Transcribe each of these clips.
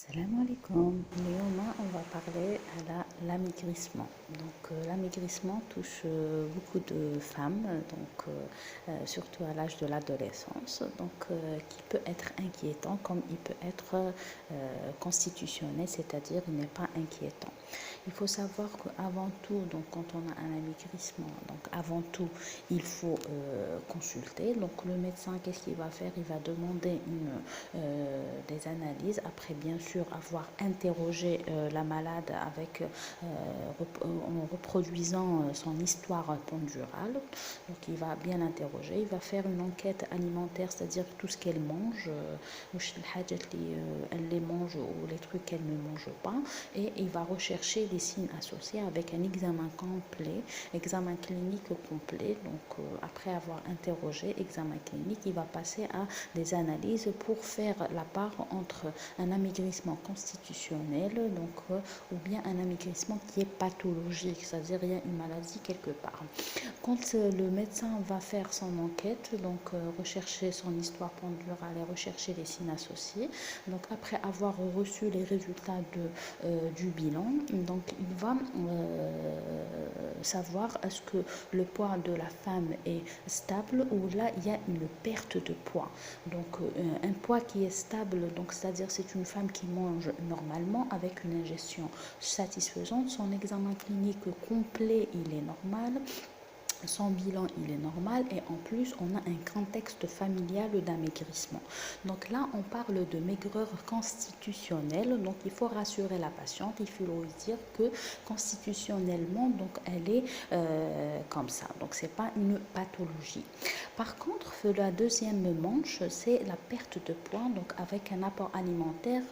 Salam alaikum. Léoma, on va parler à l'amaigrissement. Donc l'amaigrissement touche beaucoup de femmes, surtout à l'âge de l'adolescence, qui peut être inquiétant comme il peut être constitutionnel, c'est-à-dire il n'est pas inquiétant. Il faut savoir qu'avant tout, donc quand on a un amaigrissement, donc avant tout, il faut consulter. Donc le médecin, qu'est-ce qu'il va faire? Il va demander des analyses. Après, bien sûr, avoir interrogé la malade en reproduisant son histoire pendurale. Donc il va bien interroger. Il va faire une enquête alimentaire, c'est-à-dire tout ce qu'elle mange, elle les mange ou les trucs qu'elle ne mange pas. Et il va rechercher les signes associés avec un examen complet, examen clinique complet. Donc après avoir interrogé, examen clinique, il va passer à des analyses pour faire la part entre un amaigrissement constitutionnel ou bien un amaigrissement qui est pathologique, c'est-à-dire il y a une maladie quelque part. Quand le médecin va faire son enquête, rechercher son histoire pendurale et rechercher les signes associés, donc après avoir reçu les résultats du bilan, donc il va savoir est-ce que le poids de la femme est stable ou là il y a une perte de poids. Donc un poids qui est stable, donc c'est-à-dire c'est une femme qui mange normalement avec une ingestion satisfaisante, son examen clinique complet il est normal, son bilan il est normal et en plus on a un contexte familial d'amaigrissement. Donc là on parle de maigreur constitutionnelle, donc il faut rassurer la patiente, il faut lui dire que constitutionnellement donc elle est comme ça, donc c'est pas une pathologie. Par contre la deuxième manche c'est la perte de poids, donc avec un apport alimentaire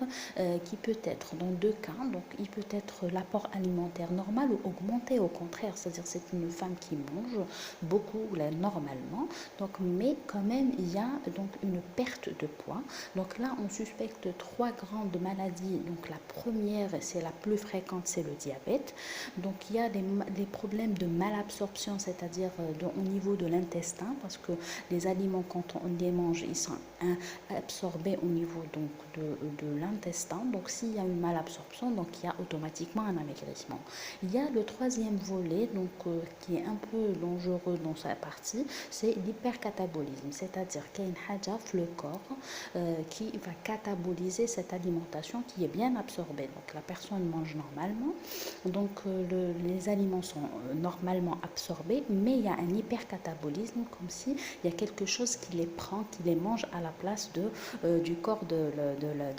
qui peut être dans deux cas, donc il peut être l'apport alimentaire normal ou augmenté au contraire, c'est-à-dire c'est une femme qui mange beaucoup là, normalement, donc mais quand même il y a donc une perte de poids. Donc là on suspecte trois grandes maladies. Donc la première, c'est la plus fréquente, c'est le diabète. Donc il y a des problèmes de malabsorption, c'est-à-dire au niveau de l'intestin, parce que les aliments quand on les mange ils sont absorbés au niveau donc de l'intestin. Donc s'il y a une malabsorption, donc il y a automatiquement un amaigrissement. Il y a le troisième volet qui est un peu dangereux dans sa partie, c'est l'hypercatabolisme, c'est-à-dire qu'il y a une haja, le corps qui va cataboliser cette alimentation qui est bien absorbée. Donc la personne mange normalement, donc les aliments sont normalement absorbés, mais il y a un hypercatabolisme, comme si il y a quelque chose qui les prend, qui les mange à la place du corps de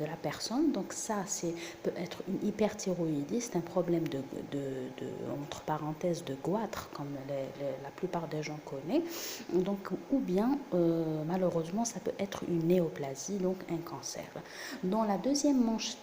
la personne. Donc ça peut être une hyperthyroïdie, c'est un problème entre parenthèses de goitre, comme la plupart des gens connaissent. Donc, ou bien malheureusement ça peut être une néoplasie, donc un cancer. Dans la deuxième manche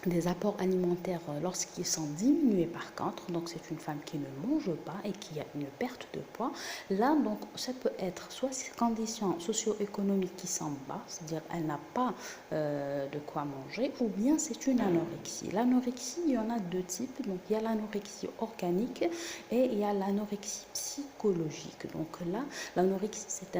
des apports alimentaires lorsqu'ils sont diminués par contre, donc c'est une femme qui ne mange pas et qui a une perte de poids, là donc ça peut être soit ces conditions socio-économiques qui sont bas, c'est-à-dire elle n'a pas de quoi manger, ou bien c'est une anorexie. L'anorexie, il y en a deux types, donc il y a l'anorexie organique et il y a l'anorexie psychologique. Donc là l'anorexie c'est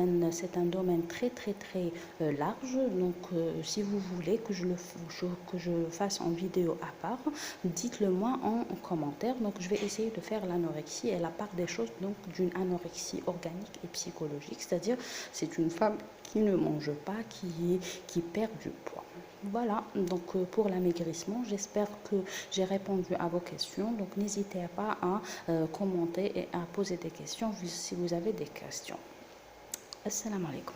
un domaine très très très large, donc si vous voulez que je fasse en vidéo à part, dites-le moi en commentaire. Donc je vais essayer de faire l'anorexie et la part des choses donc d'une anorexie organique et psychologique, c'est-à-dire c'est une femme qui ne mange pas, qui perd du poids. Voilà, donc pour l'amaigrissement, j'espère que j'ai répondu à vos questions. Donc n'hésitez pas à commenter et à poser des questions si vous avez des questions. Assalamu alaikum.